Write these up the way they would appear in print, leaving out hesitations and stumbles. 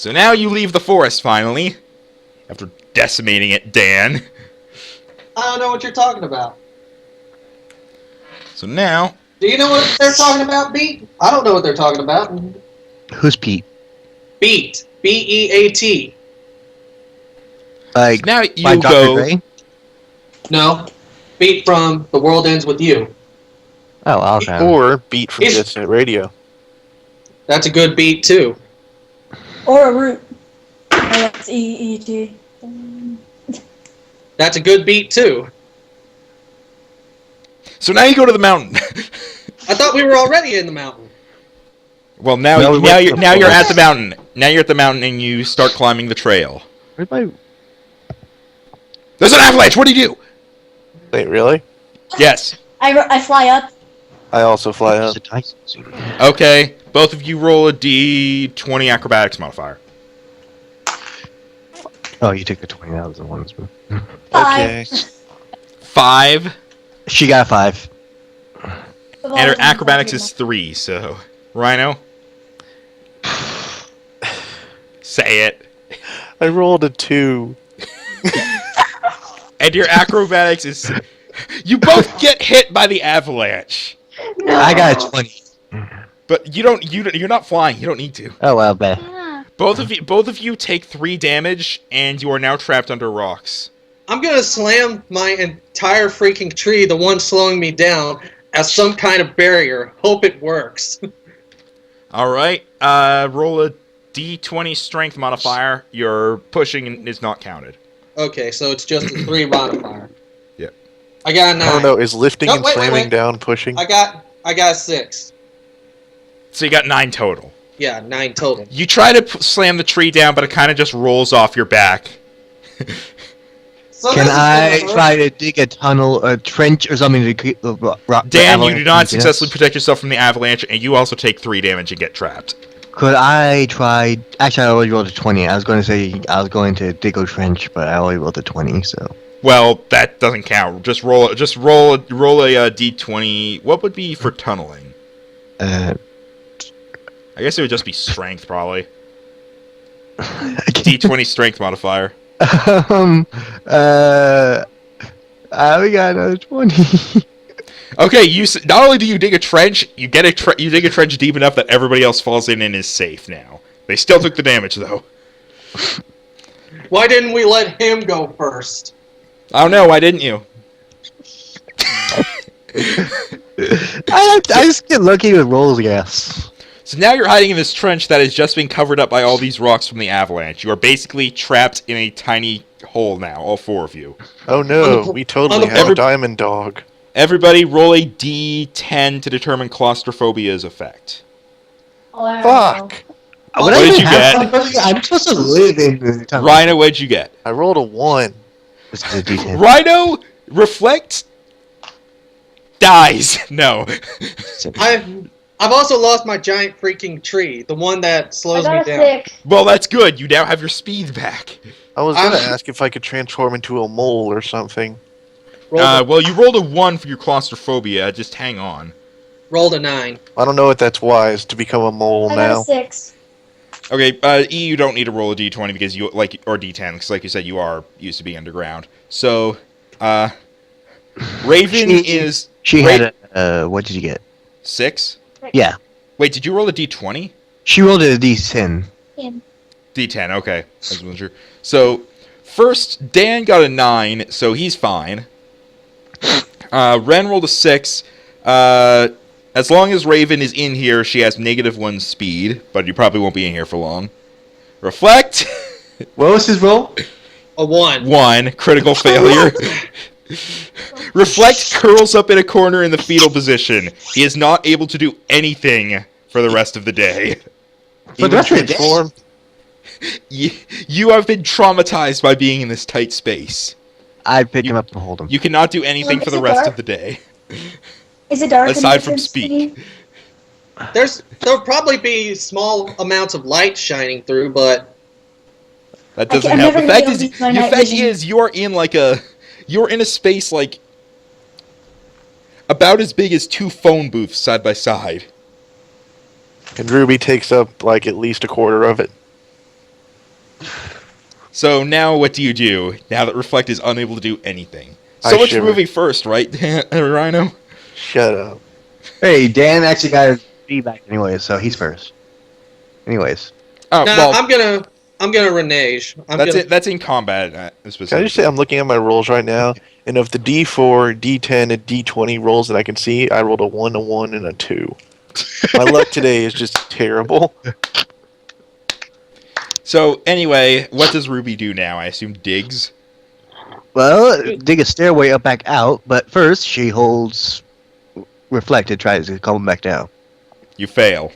So now you leave the forest, finally. After decimating it, Dan. I don't know what you're talking about. So now... Do you know what they're talking about, Beat? I don't know what they're talking about. Who's Pete? Beat. B-E-A-T. Like, now by you Dr. go... Dre? No. Beat from The World Ends With You. Oh, okay. Or Beat from Distant Radio. That's a good beat, too. Or a root. That's E-E-T. That's a good beat, too. So now you go to the mountain. I thought we were already in the mountain. Well, now you're at the mountain. Now you're at the mountain and you start climbing the trail. Where's my... There's an avalanche! What do you do? Wait, really? Yes. I fly up. I also fly up. Okay, both of you roll a D20 acrobatics modifier. Oh, you took the 20. That was the one. Okay. 5. She got a 5. And her acrobatics is 3, so... Rhino? Say it. I rolled a 2. And your acrobatics is... You both get hit by the avalanche. No. I got a 20. But you're not flying. You don't need to. Oh, well, bet. Yeah. Both of you take 3 damage, and you are now trapped under rocks. I'm gonna slam my entire freaking tree, the one slowing me down, as some kind of barrier. Hope it works. Alright, roll a D20 strength modifier. Your pushing is not counted. Okay, so it's just a 3 modifier. Yep. I got a 9. I don't know, is lifting No, and wait, slamming wait. down pushing? I got a 6. So you got 9 total. Yeah, 9 total. You try to slam the tree down, but it kind of just rolls off your back. So Can this is I gonna try hurt. to dig a tunnel, a trench, or something to keep the rock? Dan, you do not successfully protect yourself from the avalanche, and you also take 3 damage and get trapped. Could I try... Actually, I already rolled a 20. I was going to say I was going to dig a trench, but I already rolled a 20, so... Well, that doesn't count. Just roll a D20. What would be for tunneling? I I guess it would just be strength, probably. D20 strength modifier. we got another 20. Okay, not only do you dig a trench, you dig a trench deep enough that everybody else falls in and is safe now. They still took the damage, though. Why didn't we let him go first? I don't know, why didn't you? I just get lucky with rolls, I guess. So now you're hiding in this trench that has just been covered up by all these rocks from the avalanche. You are basically trapped in a tiny hole now, all 4 of you. Oh no, we totally have a diamond dog. Everybody roll a D10 to determine claustrophobia's effect. Oh, I Fuck! What did you get? I'm supposed to live in the tunnel. Rhino, what'd you get? I rolled a 1. This is a D10. Rhino, reflect, dies. No. I've also lost my giant freaking tree, the one that slows me got a down. 6. Well, that's good. You now have your speed back. I was gonna ask if I could transform into a mole or something. Well, you rolled a 1 for your claustrophobia. Just hang on. Rolled a 9. I don't know if that's wise to become a mole I got now. a 6. Okay, E, you don't need to roll a D20 because you or D10 because, like you said, you are used to be underground. So, Raven is. She had a, what did you get? 6. Yeah. Wait, did you roll a D20? She rolled a D10. D10. Okay, I wasn't sure. So, first Dan got a 9, so he's fine. Ren rolled a 6. As long as Raven is in here, she has -1 speed, but you probably won't be in here for long. Reflect. What was his roll? A 1. 1 critical failure. Reflect curls up in a corner in the fetal position. He is not able to do anything for the rest of the day. But that's transform. You have been traumatized by being in this tight space. I'd pick him up and hold him. You cannot do anything for the rest of the day. Is it dark? Aside from speak. There'll probably be small amounts of light shining through, but That doesn't I'm help. never The gonna fact be able is, to use my the night fact vision. is, you're in a space like about as big as 2 phone booths side by side. And Ruby takes up like at least a quarter of it. So now what do you do? Now that Reflect is unable to do anything. I So much shiver. movie first, right, Rhino? Shut up. Hey, Dan actually got his feedback anyway, so he's first. Anyways. Oh, Nah, well, I'm gonna renege. that's it. That's in combat Can I specifically. just say I'm looking at my rolls right now, and of the D4, D10, and D20 rolls that I can see, I rolled a 1, a 1, and a 2. My luck today is just terrible. So anyway, what does Ruby do now? I assume digs. Well, dig a stairway up back out, but first she holds Reflect and tries to come back down. You fail.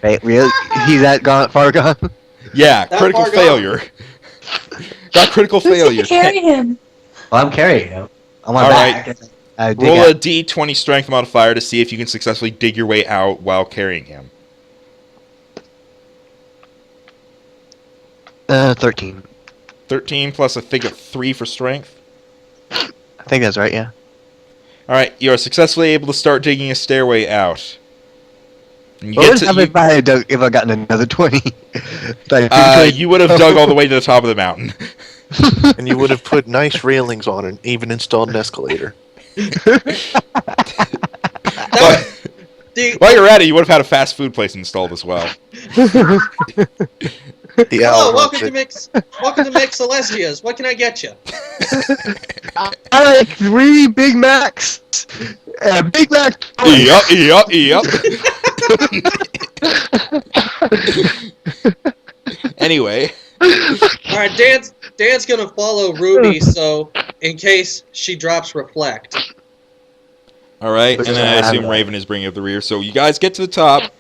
Hey, really? He's that far gone? Yeah, That critical far gone. failure. Got critical Who's failure. gonna carry him? Well, I'm carrying him. I'm on All back. I dig Roll a out. D20 strength modifier to see if you can successfully dig your way out while carrying him. 13. 13 plus I think a 3 for strength. I think that's right, yeah. Alright, you are successfully able to start digging a stairway out. And you What get would to, happen you, if I had if I gotten another 20? Like, you would have dug all the way to the top of the mountain. And you would have put nice railings on it, even installed an escalator. While you're at it, you would have had a fast food place installed as well. The Hello, owl welcome wants to Mix Celestias. What can I get you? I like 3 Big Macs. Big Mac. Yep. Anyway, All right, Dan's gonna follow Ruby, so in case she drops Reflect. alright, and then I assume Raven is bringing up the rear. So you guys get to the top,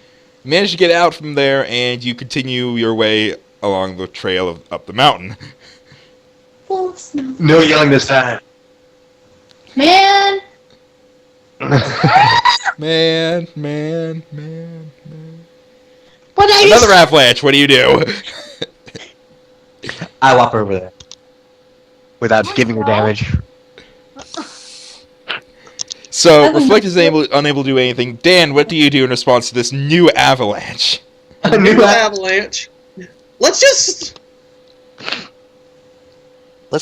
manage to get out from there, and you continue your way along the trail up the mountain. Full of snow. No yelling this time. Man! Man. What are Another avalanche, what do you do? I walk over there. Without giving her damage. So, Reflect is unable to do anything. Dan, what do you do in response to this new avalanche? New avalanche. Let's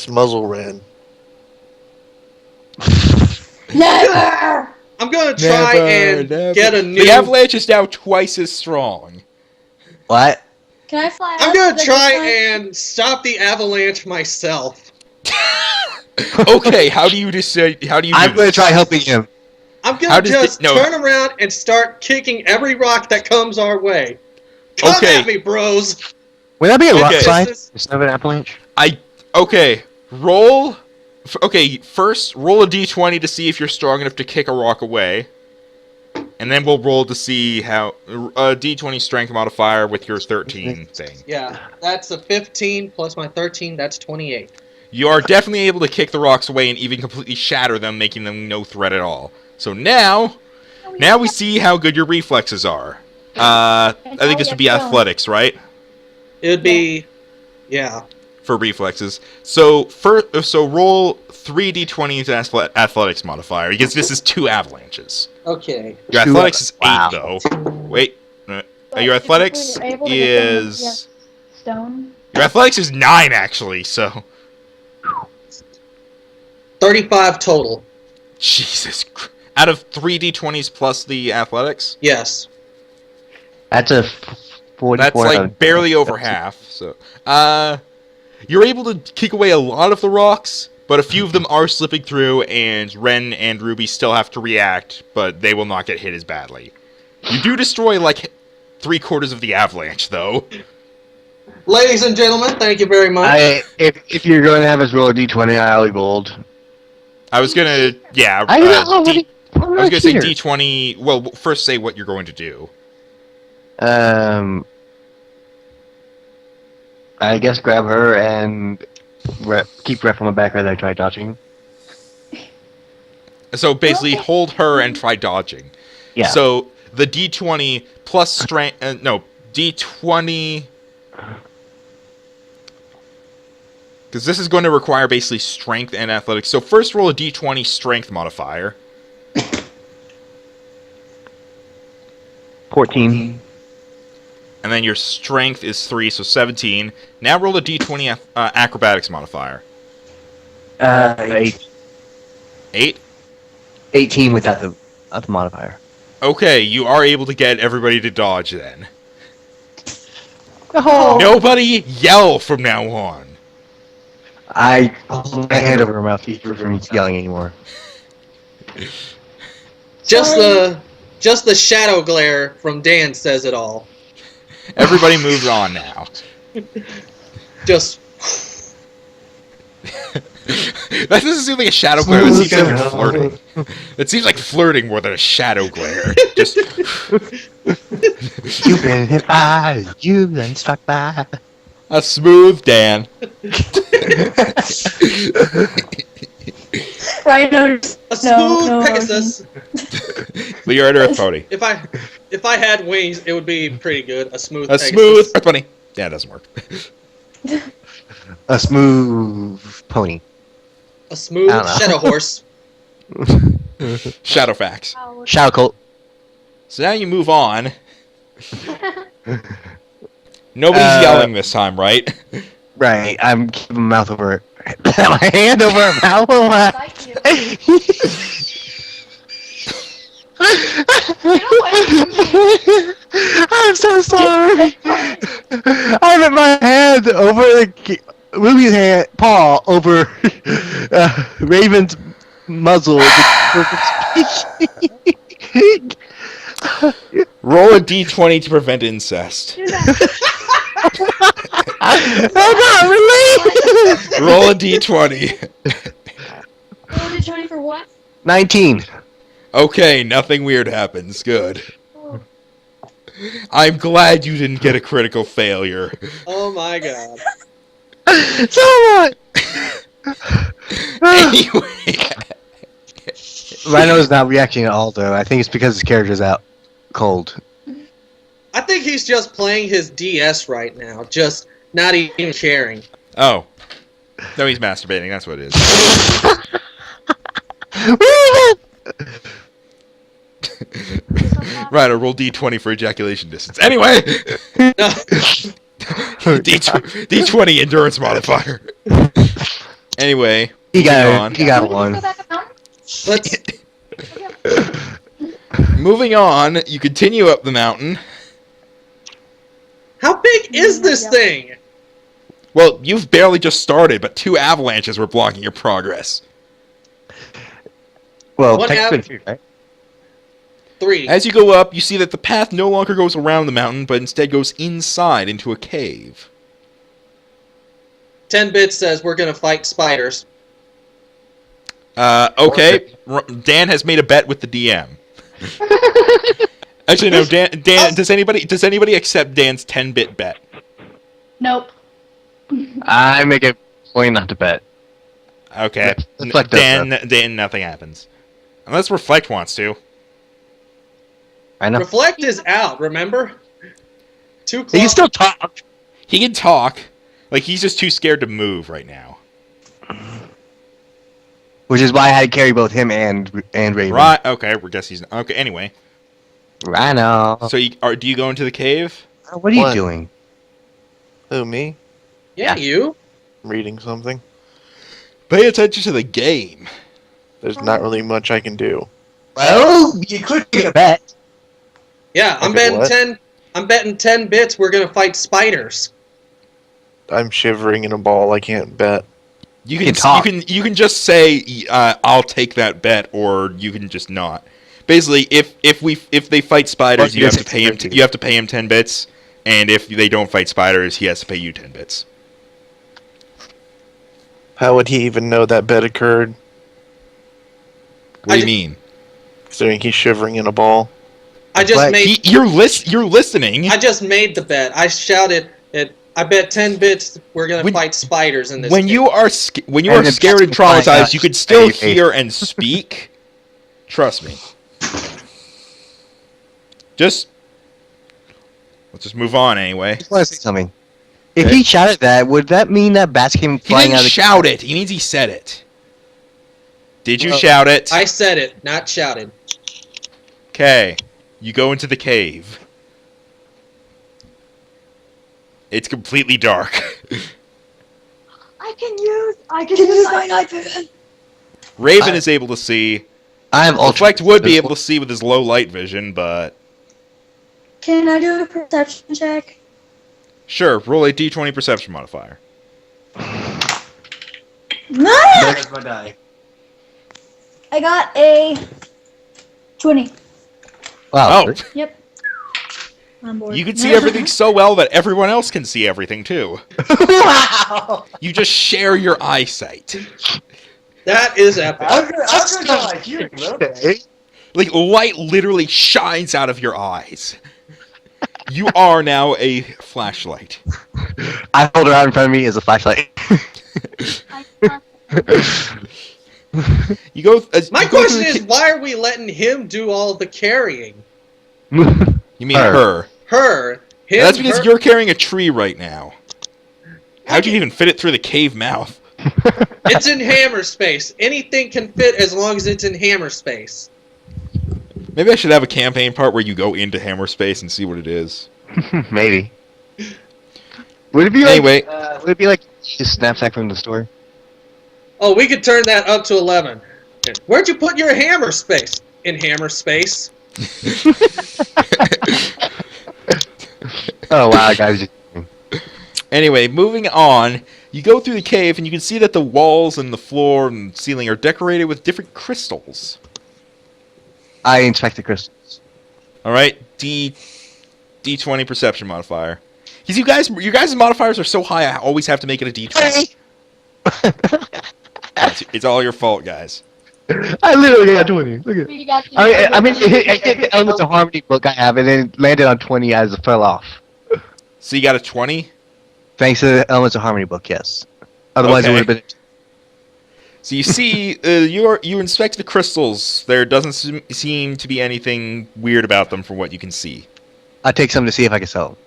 muzzle Ren. Never! I'm gonna try and get a new. The avalanche is now twice as strong. What? Can I fly I'm up gonna to the try good and stop the avalanche myself. Okay, how do you decide? How do you? I'm do gonna this? try helping him. I'm How gonna does just no. turn around and start kicking every rock that comes our way. Come Okay. at me, bros. Would that be a rock Okay. slide This is- instead of an avalanche? Okay, roll. Okay, first roll a d20 to see if you're strong enough to kick a rock away, and then we'll roll to see how a d20 strength modifier with your 13 thing. Yeah, that's a 15 plus my 13. That's 28. You are definitely able to kick the rocks away and even completely shatter them, making them no threat at all. So now we see how good your reflexes are. I think this would be athletics, right? It'd be, yeah. For reflexes. So roll 3 d20s as athletics modifier, because this is 2 avalanches. Okay. Your Two athletics is 8, wow. though. Wait. But Your if athletics you're able to get them with is... stone. Your athletics is 9, actually, so... 35 total. Jesus Christ. Out of 3 d20s plus the athletics? Yes. That's a 44. That's like barely over half. So, you're able to kick away a lot of the rocks, but a few of them are slipping through, and Ren and Ruby still have to react, but they will not get hit as badly. You do destroy like 3/4 of the avalanche, though. Ladies and gentlemen, thank you very much. If you're going to have us roll a d20, I only rolled. I was gonna, yeah. I was gonna say d20. Well, first say what you're going to do. I guess grab her and keep Ref on my back as I try dodging. So basically, hold her and try dodging. Yeah. So the d20 plus strength. No, d20. Because this is going to require basically strength and athletics. So first roll a d20 strength modifier. 14. And then your strength is 3, so 17. Now roll a d20 acrobatics modifier. 8? 18 without the modifier. Okay, you are able to get everybody to dodge then. Oh. Nobody yell from now on. I hold my hand over her mouth to keep her from yelling anymore. Just Sorry. the shadow glare from Dan says it all. Everybody moves on now. Just That doesn't seem like a shadow glare. That seems like flirting. It seems like flirting more than a shadow glare. Just You've been hit by, you've been struck by. a smooth Dan. Rhino. a smooth no, Pegasus. But you're an Earth Pony. If I had wings, it would be pretty good. A smooth A Pegasus. smooth Earth Pony. Yeah, it doesn't work. A smooth pony. A smooth I don't know. shadow horse. Shadowfax. Shadow Colt. So now you move on. Nobody's yelling this time, right? Right, I'm keeping my mouth over my hand over her mouth. Like you. I'm so sorry. I have my hand over Ruby's hand, paw over Raven's muzzle. Roll a d20 to prevent incest. Do that. I'm not related. Roll a d20. Roll a 20 for what? 19. Okay, nothing weird happens. Good. Oh. I'm glad you didn't get a critical failure. Oh my god. So what? Anyway. Rhino's not reacting at all, though. I think it's because his character's out cold. I think he's just playing his DS right now, just not even caring. Oh. No, he's masturbating. That's what it is. Right, roll d20 for ejaculation distance. Anyway! No. D20 endurance modifier. Anyway, He moving got on. He got Can we one. just go back up mountain? Let's. Moving on, you continue up the mountain. How big is this thing? Well, you've barely just started, but 2 avalanches were blocking your progress. Well, What technically, right? 3. As you go up, you see that the path no longer goes around the mountain, but instead goes inside into a cave. 10 bits says we're gonna fight spiders. Okay. Dan has made a bet with the DM. Actually, no. Dan. Does anybody accept Dan's 10-bit bet? Nope. I make a point not to bet. Okay. Reflect does Dan, nothing happens. Unless Reflect wants to. I know. Reflect is out, remember? Too close. He can still talk. He can talk. Like, he's just too scared to move right now. Which is why I had to carry both him and Raven. Right. Okay. We guess he's okay. Anyway, Rhino. so do you go into the cave? What are you What? doing? Who, me? Yeah, you. Reading something? Pay attention to the game. There's not really much I can do. Well, you could take a bet. Yeah, I'm Okay, betting what? 10. I'm betting 10 bits. We're gonna fight spiders. I'm shivering in a ball. I can't bet. You can can talk. you can just say I'll take that bet, or you can just not. Basically, if they fight spiders, Well, you have yes, to pay him. it's You have to pay him 10 bits, and if they don't fight spiders, he has to pay you 10 bits. How would he even know that bet occurred? What do you I mean? Considering he's shivering in a ball. I just But made. You're listening. I just made the bet. I shouted it. I bet 10 bits. We're gonna When- fight spiders in this. When game. you are scared And and then flying traumatized, out. you can still Hey. hear and speak. Trust me. Let's just move on anyway. I just want to say something. If Okay. he shouted that, would that mean that bats came He flying didn't out of the shout it. He means he said it. Did you Well, shout it? I said it, not shouted. Okay. You go into the cave. It's completely dark. I can use my night vision. Raven is able to see. I have ultra. Reflect would be able to see with his low light vision, but Can I do a perception check? sure, roll a d20 perception modifier. Nice! There's my die. I got a 20. Wow. Oh, Yep. I'm bored. you can see everything so well that everyone else can see everything too. Wow. You just share your eyesight. That is epic. Okay. Like, light literally shines out of your eyes. You are now a flashlight. I hold her out in front of me as a flashlight. You go. My you go question through is, why are we letting him do all the carrying? You mean her? Her. Him, That's because her. you're carrying a tree right now. How'd you even fit it through the cave mouth? It's in hammer space. Anything can fit as long as it's in hammer space. Maybe I should have a campaign part where you go into hammer space and see what it is. Maybe. Would it be Anyway. like? Would it be like just knapsack from the store? Oh, we could turn that up to 11. Where'd you put your hammer space? In hammer space. Oh wow, guys! Anyway, moving on, you go through the cave and you can see that the walls and the floor and ceiling are decorated with different crystals. I inspect the crystals. All right, D20 perception modifier. Because you guys' modifiers are so high, I always have to make it a D20. It's all your fault, guys. I literally got 20. Look at. You got the I mean, I hit the Elements of Harmony book I have, and then landed on 20 as it fell off. So you got a 20? Thanks to the Elements of Harmony book, yes. Otherwise, Okay. it would have been. So you see, you inspect the crystals. There doesn't seem to be anything weird about them from what you can see. I take some to see if I can sell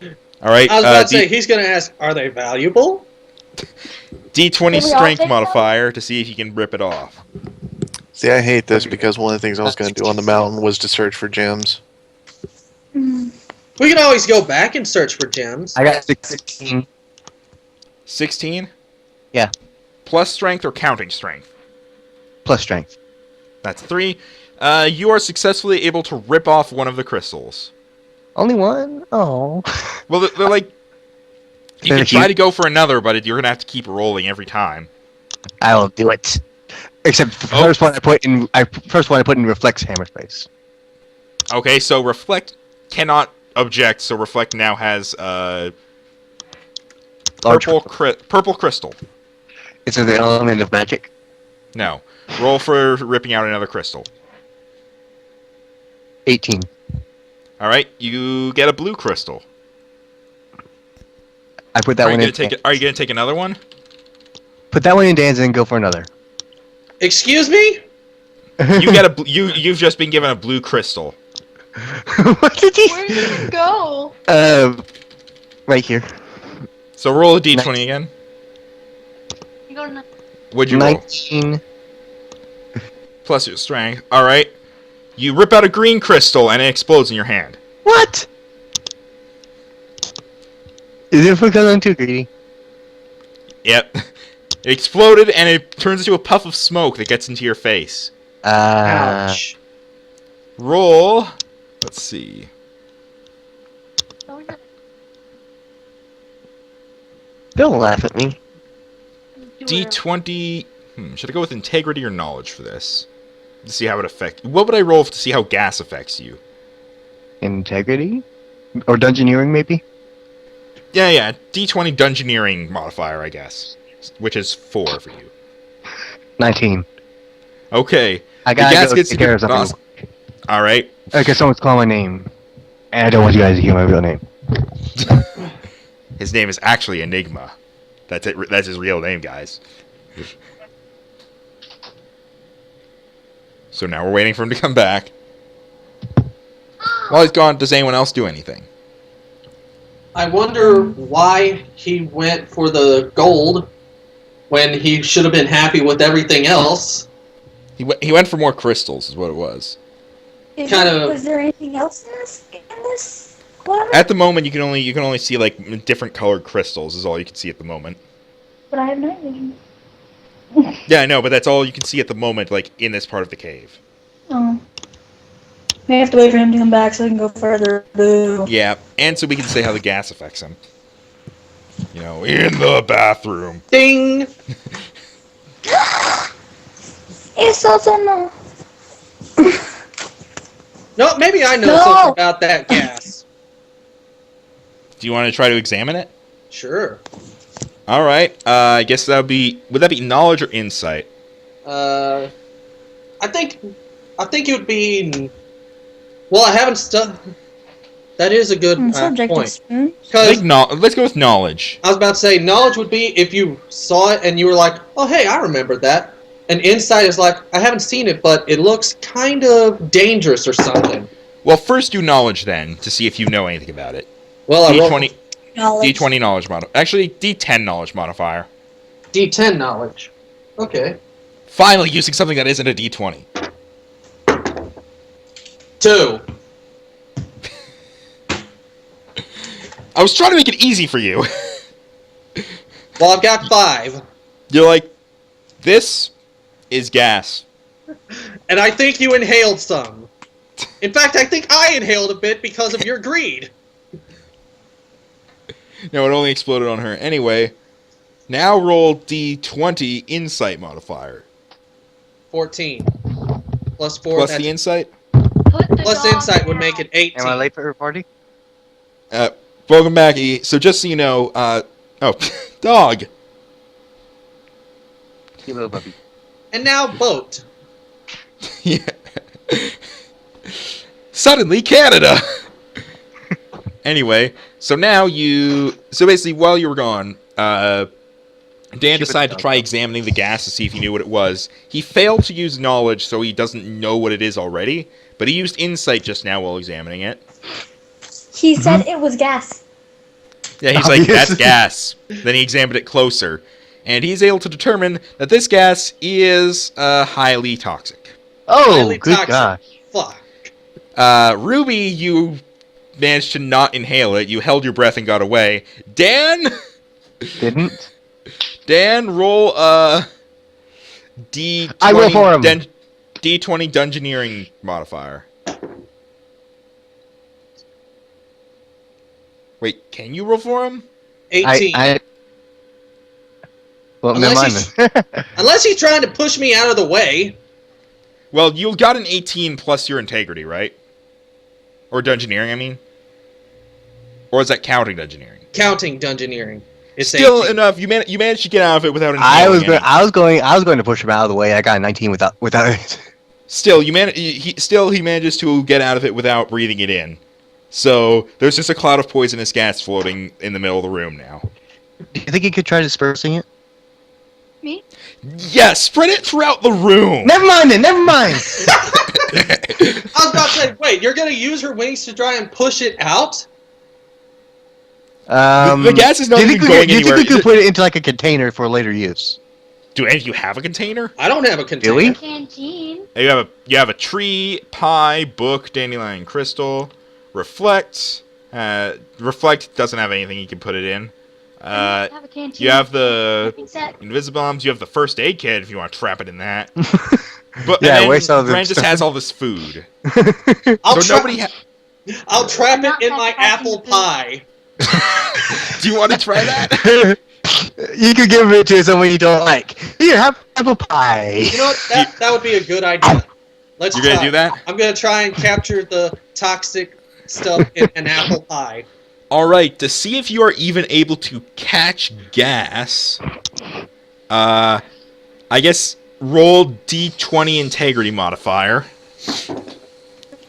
them. All right, I was about to say, he's going to ask, are they valuable? D20 Can we all strength take modifier to see if you can rip it off. See, I hate this because one of the things I was going to do on the mountain was to search for gems. Mm. We can always go back and search for gems. I got 16. 16? Yeah. Plus strength or counting strength? Plus strength. That's 3. You are successfully able to rip off one of the crystals. Only one? Oh. Well, they're like... You Then can if you- try to go for another, but you're going to have to keep rolling every time. I will do it. Except the first one I put in reflects hammer space. Okay, so Reflect cannot object, so Reflect now has Large. purple crystal. It's an element of magic. No. Roll for ripping out another crystal. 18. Alright, you get a blue crystal. I put that Are you one in. going to take another one? Put that one in Dan's and then go for another. Excuse me? You get you've just been given a blue crystal. What did he? Where did it go? Right here. So roll a d20 again. You go to What'd you roll? 19. Plus your strength. Alright. You rip out a green crystal and it explodes in your hand. What? Is it because I'm too greedy? Yep. It exploded and it turns into a puff of smoke that gets into your face. Ouch. Roll. Let's see. Don't laugh at me. D20. Should I go with integrity or knowledge for this? To see how it affects. What would I roll to see how gas affects you? Integrity? Or dungeoneering, maybe? Yeah. D20 dungeoneering modifier, I guess. Which is 4 for you. 19. Okay. I The gotta gas go gets take into care of something. Alright. Okay, someone's calling my name. And I don't want you guys to hear my real name. His name is actually Enigma. That's it. That's his real name, guys. So now we're waiting for him to come back. While he's gone, does anyone else do anything? I wonder why he went for the gold when he should have been happy with everything else. He went for more crystals, is what it was. Is Kind there- of- Was there anything else in this? What? At the moment, you can only see like different colored crystals. Is all you can see at the moment. But I have night vision. Yeah, I know, but that's all you can see at the moment, like in this part of the cave. Oh. May have to wait for him to come back so I can go further. Boo. Yeah, and so we can say how the gas affects him. You know, in the bathroom. Ding! It's also no. No, maybe I know No! something about that gas. Do you want to try to examine it? Sure. All right. I guess would that be knowledge or insight? I think it would be. Well, I haven't That is a good Subject point. experience. Because Let's go with knowledge. I was about to say, knowledge would be if you saw it and you were like, oh, hey, I remember that. And insight is like, I haven't seen it, but it looks kind of dangerous or something. Well, first do knowledge then to see if you know anything about it. Well, I rolled D20, Knowledge. D20 knowledge modifier. Actually, D10 knowledge modifier. D10 knowledge. Okay. Finally using something that isn't a D20. 2. I was trying to make it easy for you. Well, I've got 5. You're like, this is gas. And I think you inhaled some. In fact, I think I inhaled a bit because of your greed. No, it only exploded on her. Anyway, now roll D20 insight modifier. 14. Plus 4. Plus that's- the insight. plus insight would make it 18. Am I late for her party? Welcome back, E. So just so you know, dog. You little puppy. And now boat. Yeah. Suddenly, Canada. Anyway, so basically, while you were gone, Dan decided to try examining the gas to see if he knew what it was. He failed to use knowledge, so he doesn't know what it is already. But he used insight just now while examining it. He said it was gas. Yeah, he's like, that's gas. Then he examined it closer. And he's able to determine that this gas is highly toxic. Oh, Highly good toxic. gosh. Fuck. Ruby, you managed to not inhale it. You held your breath and got away. Dan? Didn't? Dan, roll D20. I will for him. D20 dungeoneering modifier. Wait, can you roll for him? 18. Well, never mind Unless then. Unless he's trying to push me out of the way. Well, you got an 18 plus your integrity, right? Or dungeoneering, I mean? Or is that counting dungeoneering? Counting dungeoneering. It's Still 18. enough. You managed to get out of it without I was inhaling going to push him out of the way. I got a 19 without it. Still, he manages to get out of it without breathing it in. So there's just a cloud of poisonous gas floating in the middle of the room now. Do you think you could try dispersing it? Me? Yes, spread it throughout the room. Never mind then. Never mind. I was about to say, wait, you're going to use her wings to try and push it out? The gas is not do you even think going do you anywhere. think we could put it into like a container for later use? Do any of you have a container? I don't have a container. we? Canteen. You have a tree, pie, book, dandelion, crystal, reflect. Reflect doesn't have anything you can put it in. Have a canteen. You have the Set. Invisibombs. You have the first aid kit if you want to trap it in that. But Yeah, and waste all then the Brand just stuff. has all this food. I'll, So tra- nobody. I'll trap it Not in my sacrificing apple the food. pie. Do you want to try that? You could give it to someone you don't like. Here, have apple pie. You know what? That would be a good idea. Let's You're gonna try. do that? I'm going to try and capture the toxic stuff in an apple pie. All right. To see if you are even able to catch gas, I guess roll D20 integrity modifier.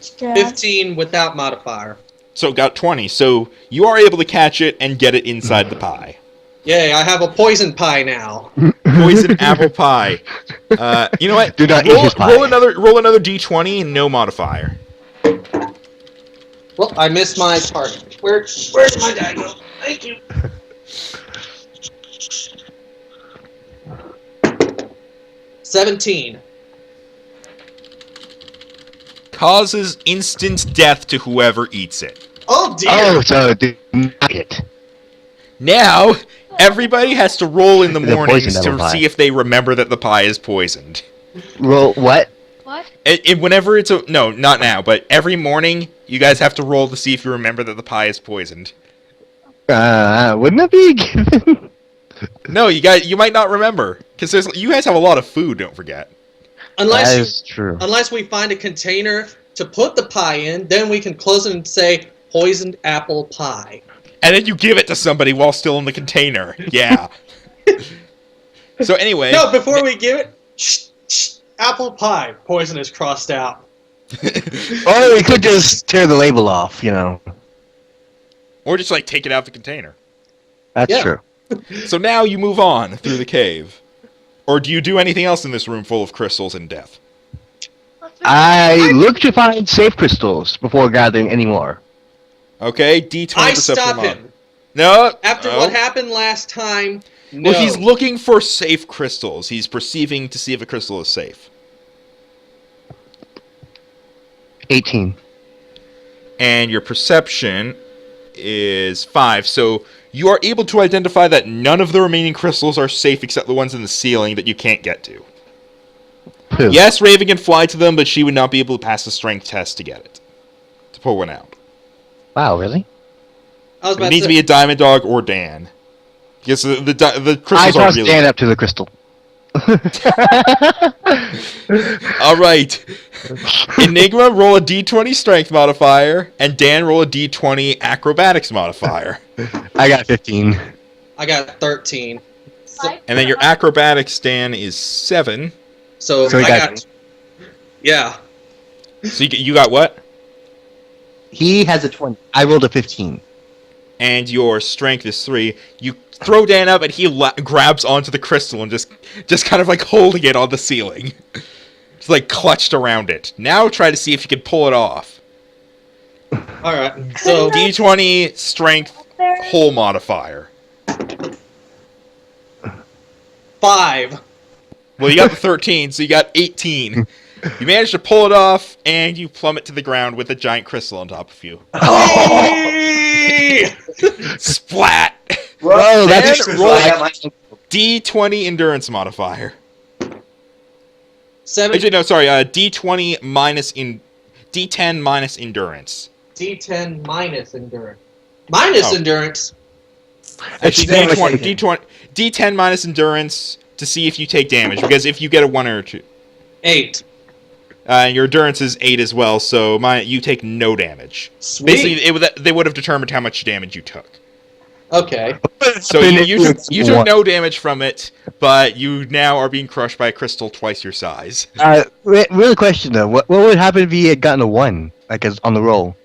15 without modifier. So it got 20. So you are able to catch it and get it inside the pie. Yay, I have a poison pie now. Poison apple pie. You know what? Do not eat his pie. Roll another D20 and no modifier. Well, I missed my target. Where's my die go? Thank you. $17. Causes instant death to whoever eats it. Oh, Oh dear. Oh, so do not it. Now, everybody has to roll in the The mornings poison to apple pie. see if they remember that the pie is poisoned. Roll what? What? Whenever it's no, not now, but every morning you guys have to roll to see if you remember that the pie is poisoned. Wouldn't that be given? No, you might not remember because you guys have a lot of food. Don't forget. That is true. Unless we find a container to put the pie in, then we can close it and say poisoned apple pie. And then you give it to somebody while still in the container. Yeah. So anyway. No, before we give it, apple pie. Poison is crossed out. Or we could just tear the label off, you know. Or just take it out of the container. That's Yeah. true. So now you move on through the cave. Or do you do anything else in this room full of crystals and death? I look to find safe crystals before gathering any more. Okay, D20 I perception stop mod. him. No. After no. what happened last time, no. Well, he's looking for safe crystals. He's perceiving to see if a crystal is safe. 18. And your perception is 5. So you are able to identify that none of the remaining crystals are safe except the ones in the ceiling that you can't get to. Pooh. Yes, Raven can fly to them, but she would not be able to pass the strength test to get it. To pull one out. Wow, really? I was It about needs to be a Diamond Dog or Dan. Because the I crystals are trust really... Dan up to the crystal. Alright. Enigma, roll a D20 strength modifier, and Dan, roll a D20 acrobatics modifier. I got 15. I got 13. And then your acrobatics, Dan, is 7. So So he I got- got. Yeah. So you got what? He has a 20. I rolled a 15. And your strength is 3. You throw Dan up, and he grabs onto the crystal and just kind of holding it on the ceiling. It's clutched around it. Now try to see if you can pull it off. All right. So D20 strength hole modifier. 5. Well, you got the 13, so you got 18. You managed to pull it off, and you plummet to the ground with a giant crystal on top of you. Hey! Splat! Whoa, that's that's roll D20 endurance modifier. 7. Actually, no, sorry. D20 minus D10 minus endurance. D10 minus endurance. Minus Oh. endurance. Actually, It's D10 minus endurance to see if you take damage. Because if you get a 1 or 2, 8. your endurance is 8 as well. So you take no damage. Sweet. Basically, they would have determined how much damage you took. Okay. So you took no damage from it, but you now are being crushed by a crystal twice your size. Real question though. What would happen if he had gotten a 1, on the roll?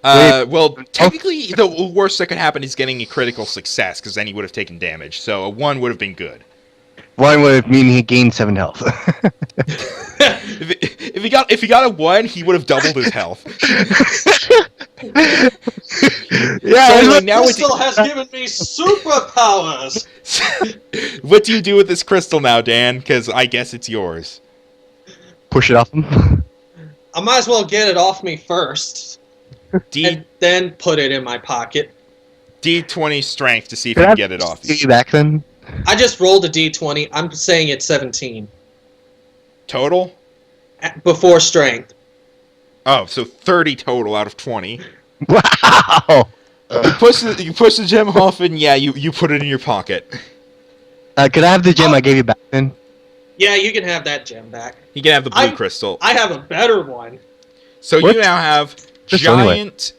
Well, technically, the worst that could happen is getting a critical success, because then he would have taken damage. So a 1 would have been good. 1 would mean he gained 7 health. If he got a 1, he would have doubled his health. Yeah. So anyway, now Crystal has given me superpowers. what do you do with this crystal now, Dan? Because I guess it's yours. Push it off him. I might as well get it off me first, D and then put it in my pocket. D20 strength to see if you can get it off. Get you back then. I just rolled a D20. I'm saying it's 17 Total? before strength. Oh, so 30 total out of 20. Wow. You push the gem off, and yeah, you put it in your pocket. Could I have the gem I gave you back then? Yeah, you can have that gem back. You can have the blue crystal. I have a better one. So What? you now have Crystal anyway. giant.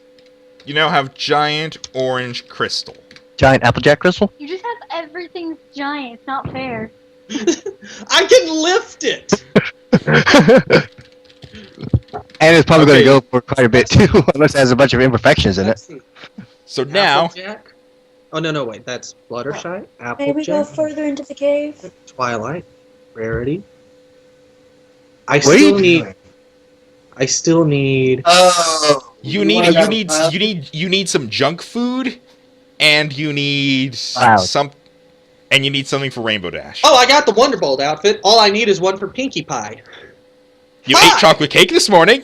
You now have giant orange crystal. Giant Applejack crystal? You just have everything giant. It's not fair. I can lift it. And it's probably Okay. going to go for quite a bit too, unless it has a bunch of imperfections in it. Let's see. So now, Applejack. Oh no, wait. That's Fluttershy. May we go Applejack. further into the cave? Twilight. Rarity. I What are you still need. doing? I still need. Oh. you need some junk food, and you need Wow. and you need something for Rainbow Dash. Oh, I got the Wonderbolt outfit. All I need is one for Pinkie Pie. You Hi! ate chocolate cake this morning.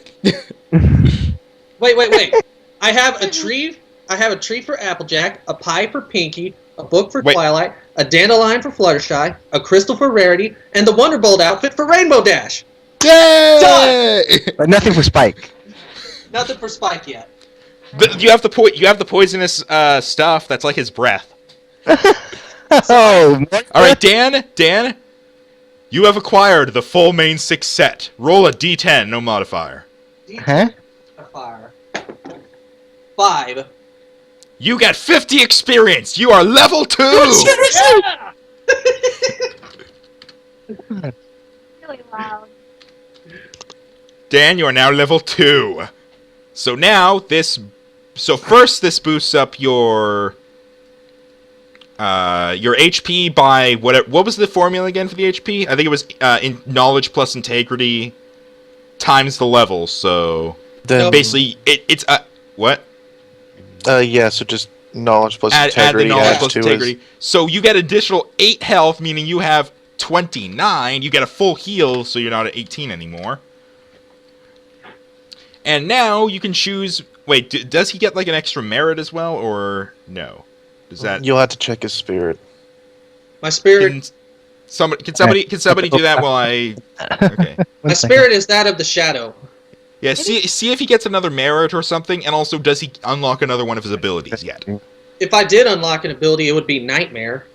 Wait. I have a tree. I have a tree for Applejack, a pie for Pinky, a book for Wait. Twilight, a dandelion for Fluttershy, a crystal for Rarity, and the Wonderbolt outfit for Rainbow Dash. Yay! But nothing for Spike. Nothing for Spike yet. You have the poisonous stuff. That's like his breath. Oh, All right, Dan, you have acquired the full main 6 set. Roll a D10, no modifier. huh? Fire. 5. You get 50 experience. You are level 2. Yeah! Really loud. Dan, you are now level 2. So now first this boosts up your HP by what was the formula again for the HP? I think it was in knowledge plus integrity times the level. So Then basically it's what? yeah, so just knowledge plus Add the integrity. knowledge adds plus to integrity. So you get additional 8 health, meaning you have 29. You get a full heal, so you're not at 18 anymore. And now you can choose. Wait, does he get like an extra merit as well, or no? Does that? You'll have to check his spirit. My spirit. Can somebody do that while I? Okay. My spirit is that of the shadow. Yeah. See if he gets another merit or something, and also does he unlock another one of his abilities yet? If I did unlock an ability, it would be Nightmare.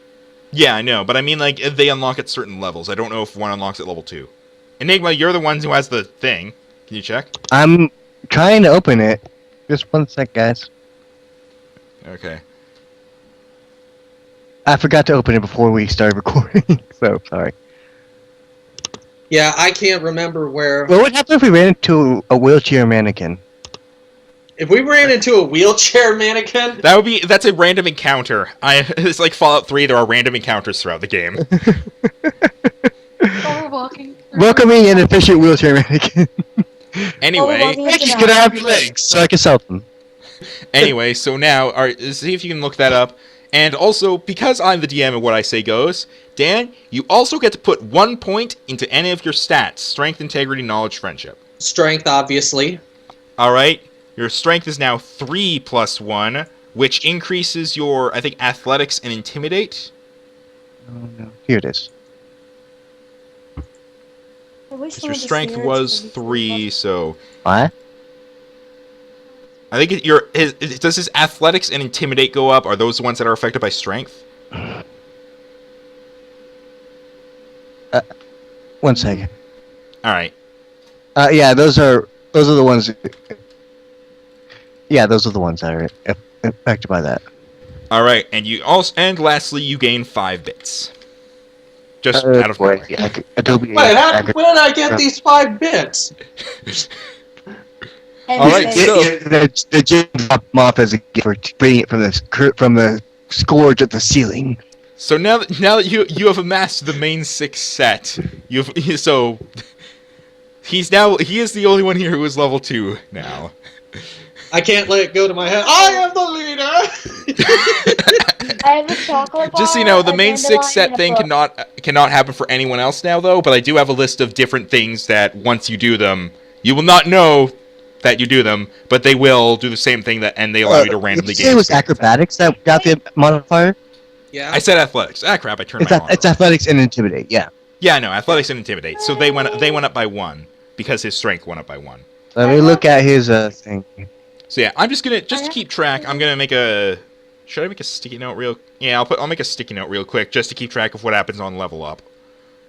Yeah, I know, but I mean like if they unlock at certain levels. I don't know if one unlocks at level 2. Enigma, you're the one who has the thing. Can you check? I'm trying to open it. Just one sec, guys. Okay. I forgot to open it before we started recording, so sorry. Yeah, I can't remember where. What would happen if we ran into a wheelchair mannequin? If we ran into a wheelchair mannequin, That's a random encounter. It's like Fallout 3. There are random encounters throughout the game. While we're walking. Welcoming an efficient wheelchair mannequin. Anyway, She's gonna have your legs, so I can sell them. anyway, so now, see if you can look that up. And also, because I'm the DM and what I say goes, Dan, you also get to put 1 point into any of your stats: strength, integrity, knowledge, friendship. strength, obviously. All right, your strength is now 3 plus 1, which increases your, I think, athletics and intimidate. Oh, no. Here it is. Because your strength was 3, so What? I think does his athletics and intimidate go up? Are those the ones that are affected by strength? 1 second. All right. Yeah, those are the ones. Yeah, those are the ones that are affected by that. All right, and lastly, you gain 5 bits. Just out of nowhere. Yeah, Adobe. Wait, where did I get these 5 bits? All right, so the gym dropped them off as a gift for bringing it from the scourge at the ceiling. so now that you have amassed the main 6 set, he is the only one here who is level 2 now. I can't let it go to my head. I am the leader! I have a chocolate bar. Just so you know, the a main 6 set dandelion, thing and a book. cannot happen for anyone else now, though. But I do have a list of different things that once you do them, you will not know that you do them, but they will do the same thing and they allow you to randomly Did you gain. say it was acrobatics that got the modifier? Yeah. I said athletics. Ah, crap! I turned my It's monitor. athletics and intimidate. Yeah. Yeah, no, athletics and intimidate. So they went up by 1 because his strength went up by 1. Let me look at his thing. So yeah, I'm just to keep track. I'm gonna make a. Should I make a sticky note real? Yeah, I'll make a sticky note real quick just to keep track of what happens on level up.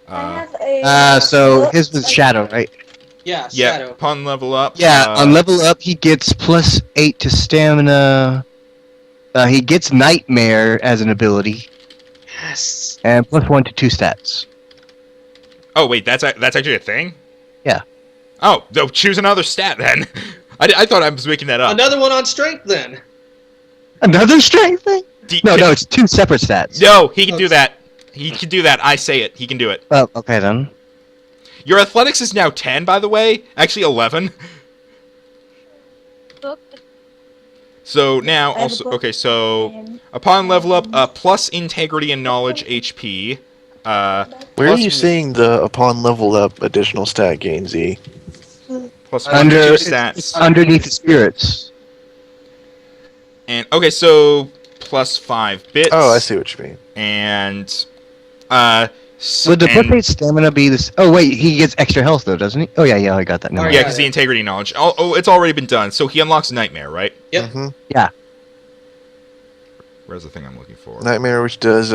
I have a. So his was shadow, right? Yeah, Yeah, Shadow. upon level up. Yeah. On level up, he gets +8 to stamina. He gets nightmare as an ability, Yes. and +1 to 2 stats. Oh wait, that's actually a thing. Yeah. Oh, no, choose another stat then. I thought I was making that up. Another one on strength, then. Another strength thing? No, it's 2 separate stats. No, he can do that. He can do that. I say it. He can do it. Oh, okay then. Your athletics is now 10, by the way. Actually, 11. Book. So now, I have a also, book. okay, so upon level up, plus integrity and knowledge HP. Where Plus- are you seeing the upon level up additional stat gain, Z? Plus 1 to 2 It's stats. underneath the spirits. And okay, so plus 5 bits. Oh, I see what you mean. And Would the perfect stamina be this? Oh wait, he gets extra health though, doesn't he? Oh yeah, I got that. Never Oh, mind. yeah, because the integrity knowledge. Oh, it's already been done. So he unlocks Nightmare, right? Yep. Mhm. Where's the thing I'm looking for? Nightmare, which does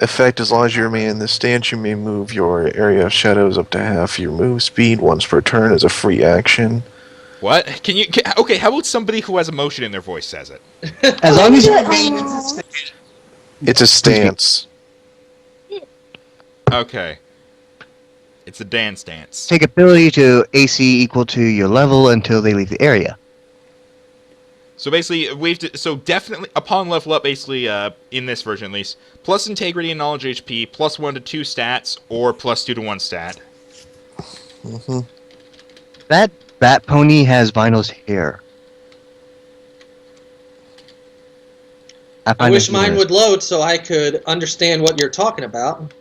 effect as long as you remain in the stance, you may move your area of shadows up to half your move speed once per turn as a free action. What? Okay, how about somebody who has emotion in their voice says it? As long as It's a stance. Okay. It's a dance. take ability to AC equal to your level until they leave the area. So basically, so definitely, upon level up, basically, in this version at least, plus integrity and knowledge HP, plus 1 to 2 stats, or plus 2 to 1 stat. Mm-hmm. That bat pony has Vinyl's hair. I find wish it mine humorous. would load so I could understand what you're talking about.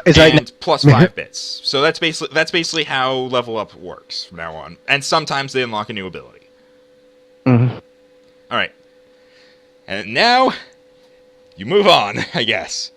It's right And plus 5 bits. So that's basically how level up works from now on. And sometimes they unlock a new ability. Mhm. All right. And now, you move on, I guess.